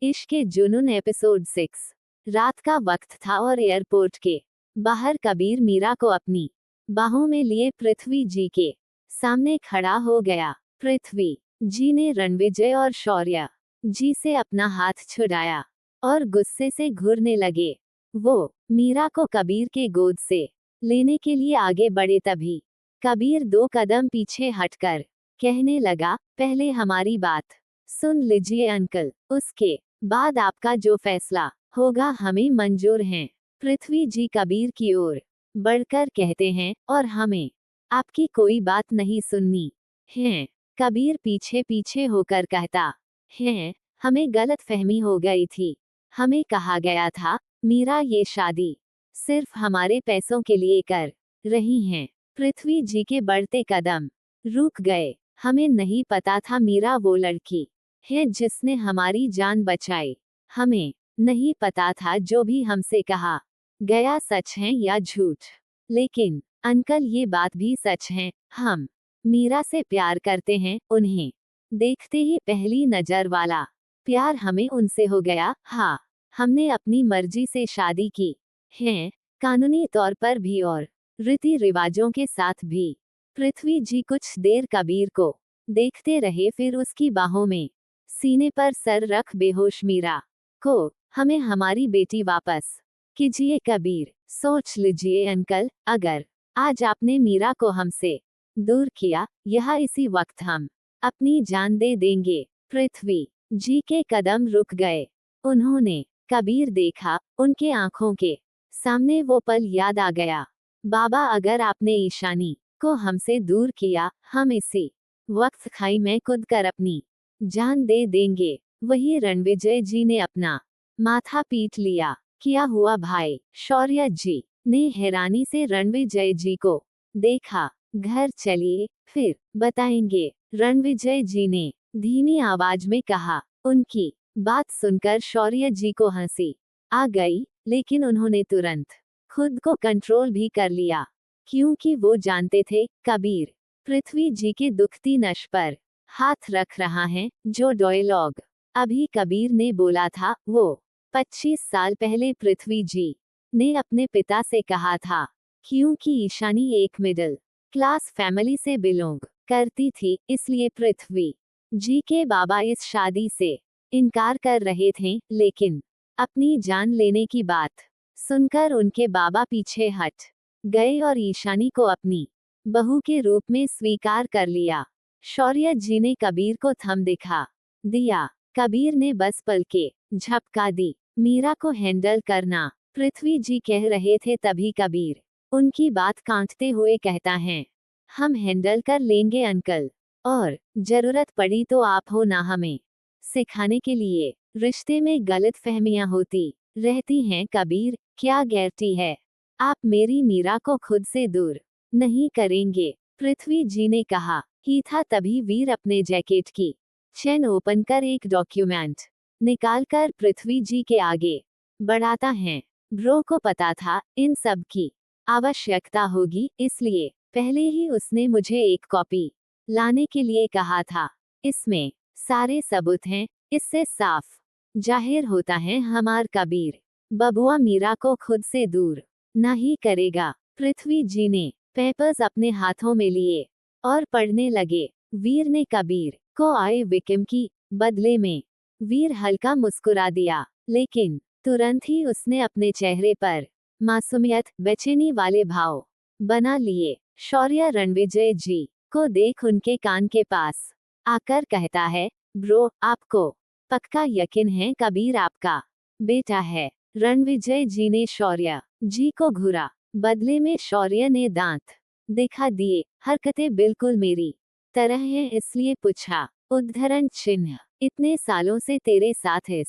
इश्क के जुनून एपिसोड 6। रात का वक्त था और एयरपोर्ट के बाहर कबीर मीरा को अपनी बाहों में लिए पृथ्वी जी के सामने खड़ा हो गया। पृथ्वी जी ने रणविजय और शौर्य जी से अपना हाथ छुड़ाया और गुस्से से घूरने लगे। वो मीरा को कबीर के गोद से लेने के लिए आगे बढ़े, तभी कबीर 2 कदम पीछे हटकर कहने लगा, पहले हमारी बात सुन लीजिए अंकल, उसके बाद आपका जो फैसला होगा हमें मंजूर है। पृथ्वी जी कबीर की ओर बढ़कर कहते हैं, और हमें आपकी कोई बात नहीं सुननी है। कबीर पीछे पीछे होकर कहता है, हमें गलत फहमी हो गई थी। हमें कहा गया था मीरा ये शादी सिर्फ हमारे पैसों के लिए कर रही हैं। पृथ्वी जी के बढ़ते कदम रुक गए। हमें नहीं पता था मीरा वो लड़की है जिसने हमारी जान बचाई। हमें नहीं पता था जो भी हमसे कहा गया सच है या झूठ। लेकिन अंकल ये बात भी सच है, हम मीरा से प्यार करते हैं। उन्हें देखते ही पहली नजर वाला प्यार हमें उनसे हो गया। हाँ, हमने अपनी मर्जी से शादी की है, कानूनी तौर पर भी और रीति रिवाजों के साथ भी। पृथ्वी जी कुछ देर कबीर को देखते रहे, फिर उसकी बाहों में सीने पर सर रख बेहोश मीरा को, हमें हमारी बेटी वापस कीजिए कबीर। सोच लीजिए अंकल, अगर आज आपने मीरा को हमसे दूर किया, यह इसी वक्त हम अपनी जान दे देंगे। पृथ्वी जी के कदम रुक गए। उन्होंने कबीर देखा, उनके आंखों के सामने वो पल याद आ गया। बाबा, अगर आपने ईशानी को हमसे दूर किया, हम इसी वक्त खाई में कूद कर अपनी जान दे देंगे। वही रणविजय जी ने अपना माथा पीट लिया। क्या हुआ भाई? शौर्य जी ने हैरानी से रणविजय जी को देखा। घर चलिए, फिर बताएंगे, रणविजय जी ने धीमी आवाज में कहा। उनकी बात सुनकर शौर्य जी को हंसी आ गई, लेकिन उन्होंने तुरंत खुद को कंट्रोल भी कर लिया, क्योंकि वो जानते थे कबीर पृथ्वी जी के दुखती नश पर हाथ रख रहा है। जो डायलॉग अभी कबीर ने बोला था, वो 25 साल पहले पृथ्वी जी ने अपने पिता से कहा था। क्योंकि ईशानी एक मिडिल क्लास फैमिली से बिलोंग करती थी, इसलिए पृथ्वी जी के बाबा इस शादी से इनकार कर रहे थे। लेकिन अपनी जान लेने की बात सुनकर उनके बाबा पीछे हट गए और ईशानी को अपनी बहू के रूप में स्वीकार कर लिया। शौर्य जी ने कबीर को थम दिखा दिया। कबीर ने बस पलके झपका दी। मीरा को हैंडल करना पृथ्वी जी कह रहे थे, तभी कबीर उनकी बात काटते हुए कहता है, हम हैंडल कर लेंगे अंकल, और जरूरत पड़ी तो आप हो ना हमें सिखाने के लिए। रिश्ते में गलत फहमियां होती रहती हैं कबीर, क्या गारंटी है आप मेरी मीरा को खुद से दूर नहीं करेंगे? पृथ्वी जी ने कहा ही था, तभी वीर अपने जैकेट की चेन ओपन कर एक डॉक्यूमेंट निकालकर पृथ्वी जी के आगे बढ़ाता है। ब्रो को पता था इन सब की आवश्यकता होगी, इसलिए पहले ही उसने मुझे एक कॉपी लाने के लिए कहा था। इसमें सारे सबूत हैं। इससे साफ जाहिर होता है हमार कबीर बबुआ मीरा को खुद से दूर नहीं करेगा। पृथ्वी जी ने पेपर्स अपने हाथों में लिए और पढ़ने लगे। वीर ने कबीर को आए विकम की बदले में। वीर हल्का मुस्कुरा दिया, लेकिन तुरंत ही उसने अपने चेहरे पर मासूमियत, बेचैनी वाले भाव बना लिए। शौर्य रणविजय जी को देख उनके कान के पास आकर कहता है, ब्रो, आपको पक्का यकीन है कबीर आपका बेटा है? रणविजय जी ने शौर्य जी को घूरा। बदले में शौर्य ने दांत दिखा दिए। हरकतें बिल्कुल मेरी तरह हैं, इसलिए पूछा। उद्धरण चिन्ह, इतने सालों से तेरे साथ इस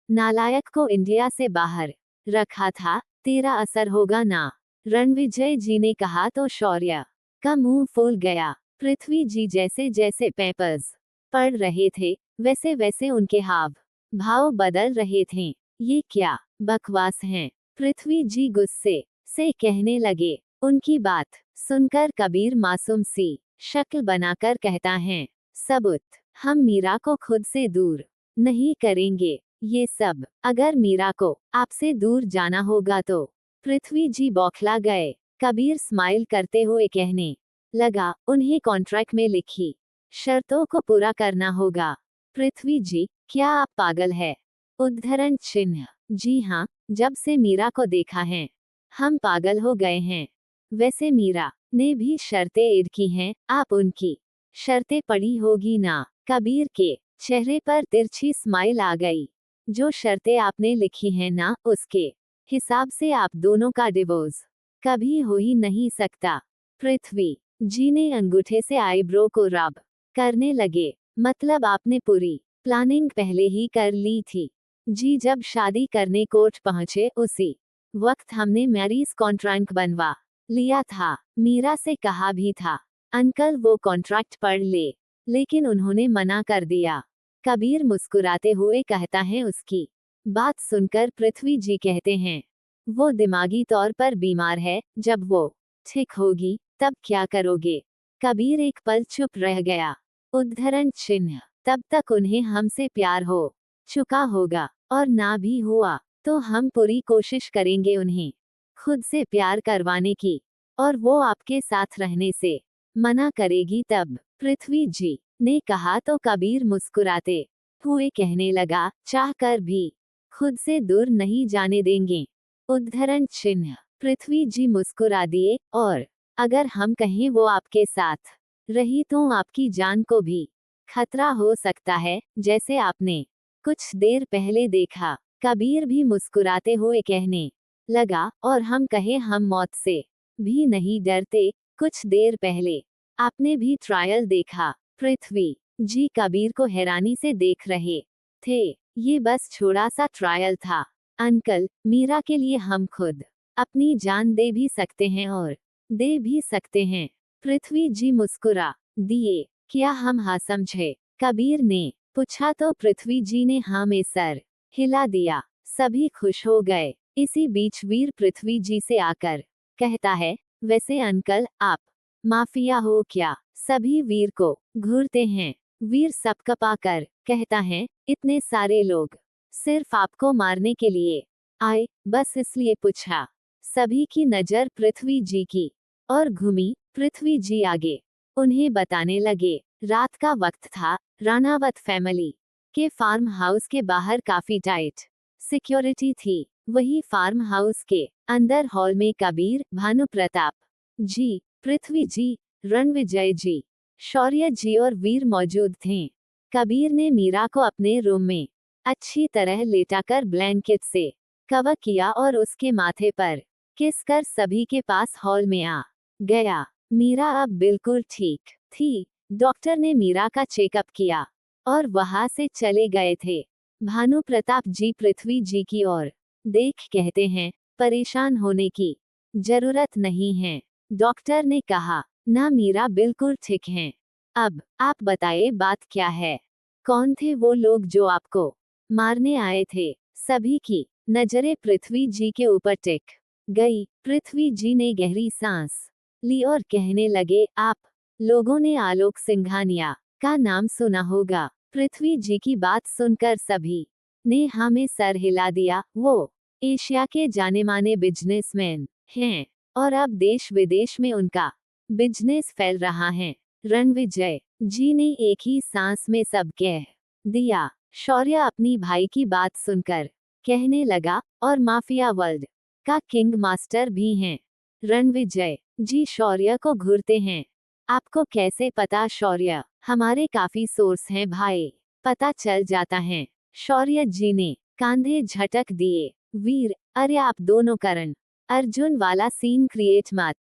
नालायक को इंडिया से बाहर रखा था, तेरा असर होगा ना? रणविजय जी ने कहा तो शौर्य का मुंह फूल गया। पृथ्वी जी जैसे जैसे पेपर्स पढ़ रहे थे, वैसे वैसे उनके हाव भाव बदल रहे थे। ये क्या बकवास है? पृथ्वी जी गुस्से से कहने लगे। उनकी बात सुनकर कबीर मासूम सी शक्ल बनाकर कहता है, सबूत? हम मीरा को खुद से दूर नहीं करेंगे। ये सब अगर मीरा को आपसे दूर जाना होगा तो। पृथ्वी जी बौखला गए। कबीर स्माइल करते हुए कहने लगा, उन्हें कॉन्ट्रैक्ट में लिखी शर्तों को पूरा करना होगा। पृथ्वी जी, क्या आप पागल है? उद्धरण चिन्ह। जी हाँ, जब से मीरा को देखा है हम पागल हो गए हैं। वैसे मीरा ने भी शर्तें ऐड की हैं, आप उनकी शर्तें पढ़ी होगी ना? कबीर के चेहरे पर तिरछी स्माइल आ गई। जो शर्तें आपने लिखी हैं ना, उसके हिसाब से आप दोनों का डिवोर्स कभी हो ही नहीं सकता। पृथ्वी जी ने अंगूठे से आईब्रो को रब करने लगे। मतलब आपने पूरी प्लानिंग पहले ही कर ली थी। जी, जब शादी करने कोर्ट पहुंचे उसी वक्त हमने मैरिज कॉन्ट्रैक्ट बनवा लिया था। मीरा से कहा भी था अंकल वो कॉन्ट्रैक्ट पढ़ ले, लेकिन उन्होंने मना कर दिया। कबीर मुस्कुराते हुए कहता है। उसकी बात सुनकर पृथ्वी जी कहते हैं, वो दिमागी तौर पर बीमार है, जब वो ठीक होगी तब क्या करोगे? कबीर एक पल चुप रह गया। उद्धरण चिन्ह। तब तक उन्हें हमसे प्यार हो चुका होगा, और ना भी हुआ तो हम पूरी कोशिश करेंगे उन्हें खुद से प्यार करवाने की, और वो आपके साथ रहने से मना करेगी तब। पृथ्वी जी ने कहा तो कबीर मुस्कुराते हुए कहने लगा, चाह कर भी खुद से दूर नहीं जाने देंगे। उद्धरण चिन्ह। पृथ्वी जी मुस्कुरा दिए, और अगर हम कहें वो आपके साथ रही तो आपकी जान को भी खतरा हो सकता है, जैसे आपने कुछ देर पहले देखा। कबीर भी मुस्कुराते हुए कहने लगा, और हम कहें हम मौत से भी नहीं डरते। कुछ देर पहले आपने भी ट्रायल देखा। पृथ्वी जी कबीर को हैरानी से देख रहे थे। ये बस छोटा सा ट्रायल था अंकल, मीरा के लिए हम खुद अपनी जान दे भी सकते हैं और दे भी सकते हैं। पृथ्वी जी मुस्कुरा दिए। क्या हम हाँ समझे? कबीर ने पूछा तो पृथ्वी जी ने हाँ में सर हिला दिया। सभी खुश हो गए। इसी बीच वीर पृथ्वी जी से आकर कहता है, वैसे अंकल आप माफिया हो क्या? सभी वीर को घूरते हैं। वीर सब कपाकर कहता है, इतने सारे लोग सिर्फ आपको मारने के लिए आए, बस इसलिए पूछा। सभी की नजर पृथ्वी जी की और घूमी। पृथ्वी जी आगे उन्हें बताने लगे। रात का वक्त था। राणावत फैमिली के फार्म हाउस के बाहर काफी टाइट सिक्योरिटी थी। वही फार्म हाउस के अंदर हॉल में कबीर, भानु प्रताप जी, पृथ्वी जी, रणविजय जी, शौर्य जी और वीर मौजूद थे। कबीर ने मीरा को अपने रूम में अच्छी तरह लेटाकर ब्लैंकेट से कवर किया और उसके माथे पर किस कर सभी के पास हॉल में आ गया। मीरा अब बिल्कुल ठीक थी। डॉक्टर ने मीरा का चेकअप किया और वहां से चले गए थे। भानु प्रताप जी पृथ्वी जी की ओर देख कहते हैं, परेशान होने की जरूरत नहीं है। डॉक्टर ने कहा, ना मीरा बिल्कुल ठीक हैं। अब आप बताइए बात क्या है? कौन थे वो लोग जो आपको मारने आए थे? सभी की नजरें पृथ्वी जी के ऊपर टिक गई। पृथ्वी जी ने गहरी सांस ली और कहने लगे, आप लोगों ने आलोक सिंघानिया का नाम सुना होगा। पृथ्वी जी की बात सुनकर सभी ने हमें सर हिला दिया। वो एशिया के जाने माने बिजनेसमैन हैं और अब देश विदेश में उनका बिजनेस फैल रहा है। रणविजय जी ने एक ही सांस में सब कह दिया। शौर्य अपनी भाई की बात सुनकर कहने लगा, और माफिया वर्ल्ड का किंग मास्टर भी हैं। रणविजय जी शौर्य को घूरते हैं। आपको कैसे पता? शौर्य, हमारे काफी सोर्स हैं भाई, पता चल जाता है। शौर्य जी ने कांधे झटक दिए। वीर, अरे आप दोनों करण अर्जुन वाला सीन क्रिएट मत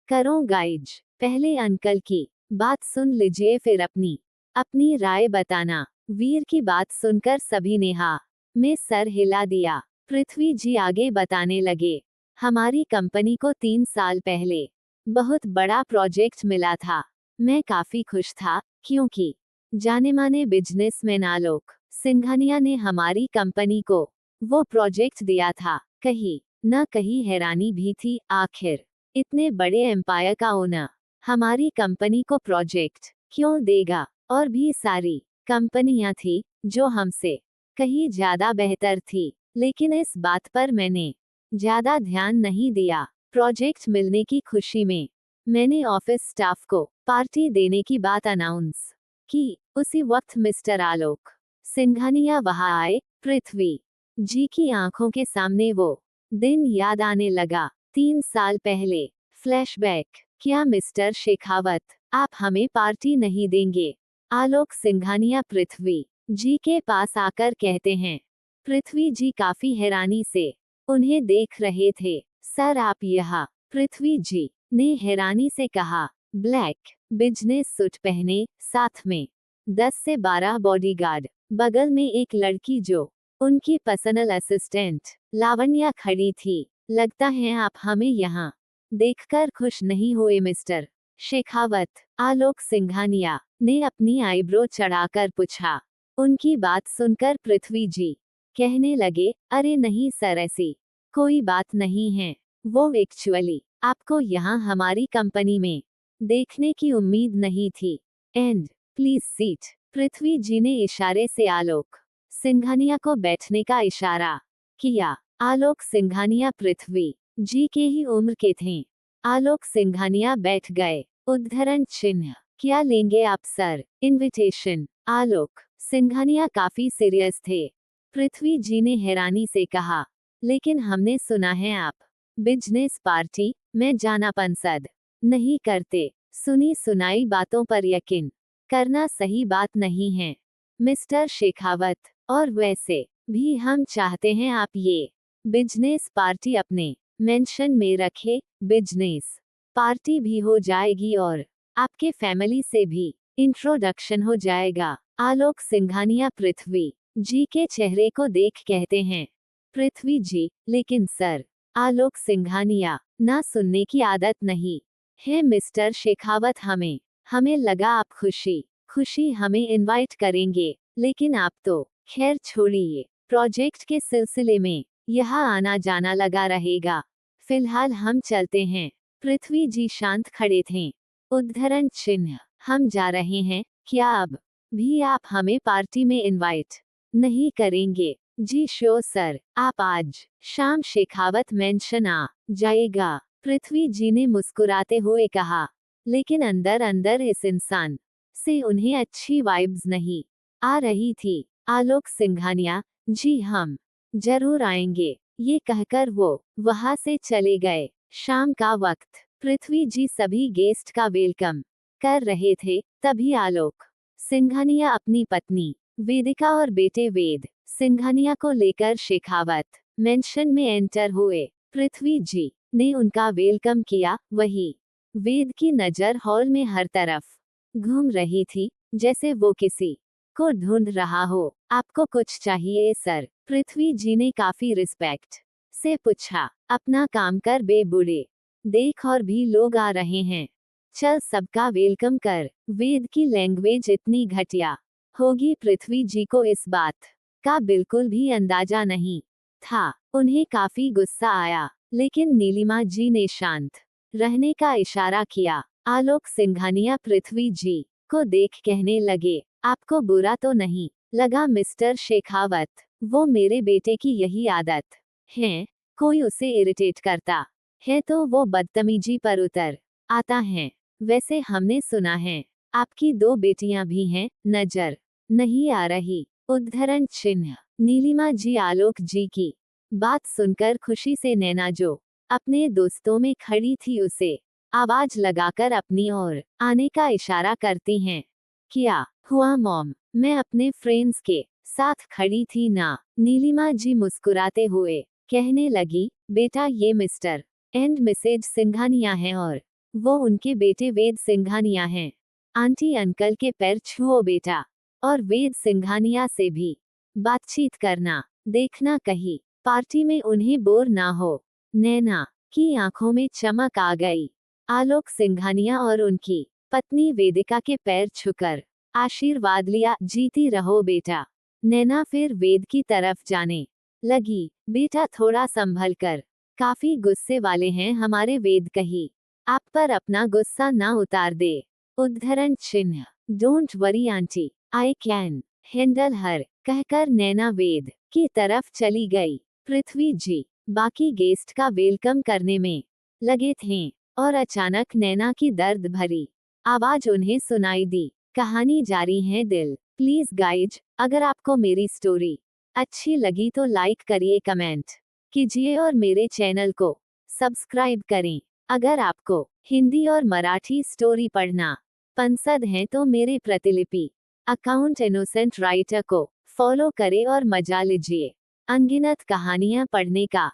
करो गाइज। पहले अंकल की बात सुन लीजिए, फिर अपनी अपनी राय बताना। वीर की बात सुनकर सभी ने हाँ में सर हिला दिया। पृथ्वी जी आगे बताने लगे, हमारी कंपनी को 3 साल पहले बहुत बड़ा प्रोजेक्ट मिला था। मैं काफी खुश था, क्योंकि जाने माने बिजनेसमैन आलोक सिंघानिया ने हमारी कंपनी को वो प्रोजेक्ट दिया था। कहीं न कहीं हैरानी भी थी, आखिर इतने बड़े एम्पायर का ओनर हमारी कंपनी को प्रोजेक्ट क्यों देगा? और भी सारी कंपनियां थी जो हमसे कहीं ज्यादा बेहतर थी, लेकिन इस बात पर मैंने ज्यादा ध्यान नहीं दिया। प्रोजेक्ट मिलने की खुशी में मैंने ऑफिस स्टाफ को पार्टी देने की बात अनाउंस की। उसी वक्त मिस्टर आलोक सिंघानिया वहां आए। पृथ्वी जी की आंखों के सामने वो दिन याद आने लगा। 3 साल पहले। फ्लैशबैक। क्या मिस्टर शेखावत, आप हमें पार्टी नहीं देंगे? आलोक सिंघानिया पृथ्वी जी के पास आकर कहते हैं। पृथ्वी जी काफी हैरानी से उन्हें देख रहे थे। सर आप यहाँ? पृथ्वी जी ने हैरानी से कहा। ब्लैक बिजनेस सूट पहने, साथ में 10 से 12 बॉडीगार्ड, बगल में एक लड़की जो उनकी पर्सनल असिस्टेंट लावण्या खड़ी थी। लगता है आप हमें यहाँ देखकर खुश नहीं हुए मिस्टर शेखावत? आलोक सिंघानिया ने अपनी आईब्रो चढ़ाकर पूछा। उनकी बात सुनकर पृथ्वी जी कहने लगे, अरे नहीं सर, ऐसी कोई बात नहीं है। वो एक्चुअली आपको यहाँ हमारी कंपनी में देखने की उम्मीद नहीं थी। And please seat. Prithvi ji ने इशारे से आलोक सिंघानिया को बैठने का इशारा किया। आलोक सिंघानिया पृथ्वी जी के ही उम्र के थे। आलोक सिंघानिया बैठ गए। उद्धरण चिन्ह। क्या लेंगे आप सर? इनविटेशन। आलोक सिंघानिया काफी सीरियस थे। पृथ्वी जी ने हैरानी से कहा, लेकिन हमने सुना है आप बिजनेस पार्टी में जाना पसंद नहीं करते। सुनी सुनाई बातों पर यकीन करना सही बात नहीं है मिस्टर शेखावत, और वैसे भी हम चाहते हैं आप ये बिजनेस पार्टी अपने मेंशन में रखे। बिजनेस पार्टी भी हो जाएगी और आपके फैमिली से भी इंट्रोडक्शन हो जाएगा। आलोक सिंघानिया पृथ्वी जी के चेहरे को देख कहते हैं। पृथ्वी जी, लेकिन सर। आलोक सिंघानिया, ना सुनने की आदत नहीं है मिस्टर शेखावत। हमें लगा आप खुशी हमें इनवाइट करेंगे, लेकिन आप तो खैर छोड़िए। प्रोजेक्ट के सिलसिले में यहाँ आना जाना लगा रहेगा। फिलहाल हम चलते हैं। पृथ्वी जी शांत खड़े थे। उद्धरण चिन्ह। हम जा रहे हैं, क्या अब भी आप हमें पार्टी में इनवाइट नहीं करेंगे? जी श्योर सर, आप आज शाम शेखावत मेंशन आ जाएगा। पृथ्वी जी ने मुस्कुराते हुए कहा, लेकिन अंदर अंदर इस इंसान से उन्हें अच्छी वाइब्स नहीं आ रही थी। आलोक सिंघानिया, जी हम जरूर आएंगे, ये कहकर वो वहां से चले गए। शाम का वक्त। पृथ्वी जी सभी गेस्ट का वेलकम कर रहे थे। तभी आलोक सिंघानिया अपनी पत्नी वेदिका और बेटे वेद सिंघानिया को लेकर शेखावत मेंशन में एंटर हुए। पृथ्वी जी ने उनका वेलकम किया। वही वेद की नजर हॉल में हर तरफ घूम रही थी, जैसे वो किसी को ढूंढ रहा हो। आपको कुछ चाहिए सर? पृथ्वी जी ने काफी रिस्पेक्ट से पूछा। अपना काम कर बे बूढ़े, देख और भी लोग आ रहे हैं, चल सबका वेलकम कर। वेद की लैंग्वेज इतनी घटिया होगी, पृथ्वी जी को इस बात का बिल्कुल भी अंदाजा नहीं था। उन्हें काफी गुस्सा आया, लेकिन नीलिमा जी ने शांत रहने का इशारा किया। आलोक सिंघानिया पृथ्वी जी को देख कहने लगे, आपको बुरा तो नहीं लगा मिस्टर शेखावत? वो मेरे बेटे की यही आदत है, कोई उसे इरिटेट करता है तो वो बदतमीजी पर उतर आता है। वैसे हमने सुना है आपकी 2 बेटियां भी हैं, नजर नहीं आ रही। उद्धरण चिन्ह। नीलिमा जी आलोक जी की बात सुनकर खुशी से नैना जो अपने दोस्तों में खड़ी थी उसे आवाज लगाकर अपनी ओर आने का इशारा करती हैं। क्या हुआ मॉम? मैं अपने फ्रेंड्स के साथ खड़ी थी ना। नीलिमा जी मुस्कुराते हुए कहने लगी, बेटा ये मिस्टर एंड मिसेज सिंघानिया हैं और वो उनके बेटे वेद सिंघानिया हैं। आंटी अंकल के पैर छुओ बेटा, और वेद सिंघानिया से भी बातचीत करना देखना, कहीं पार्टी में उन्हें बोर ना हो। नैना की आंखों में चमक आ गई। आलोक सिंघानिया और उनकी पत्नी वेदिका के पैर छूकर आशीर्वाद लिया। जीती रहो बेटा। नैना फिर वेद की तरफ जाने लगी। बेटा थोड़ा संभल कर, काफी गुस्से वाले हैं हमारे वेद, कहीं आप पर अपना गुस्सा ना उतार दे। उद्धरण चिन्ह। Don't worry aunty, I can handle her कहकर नैना वेद की तरफ चली गई। पृथ्वी जी बाकी गेस्ट का वेलकम करने में लगे थे और अचानक नैना की दर्द भरी आवाज उन्हें सुनाई दी। कहानी जारी है दिल। प्लीज गाइज, अगर आपको मेरी स्टोरी अच्छी लगी तो लाइक करिए, कमेंट कीजिए और मेरे चैनल को सब्सक्राइब करें। अगर आपको हिंदी और मराठी स्टोरी पढ़ना पसंद है तो मेरे प्रतिलिपि अकाउंट इनोसेंट राइटर को फॉलो करें और मजा लीजिए अनगिनत कहानियां पढ़ने का।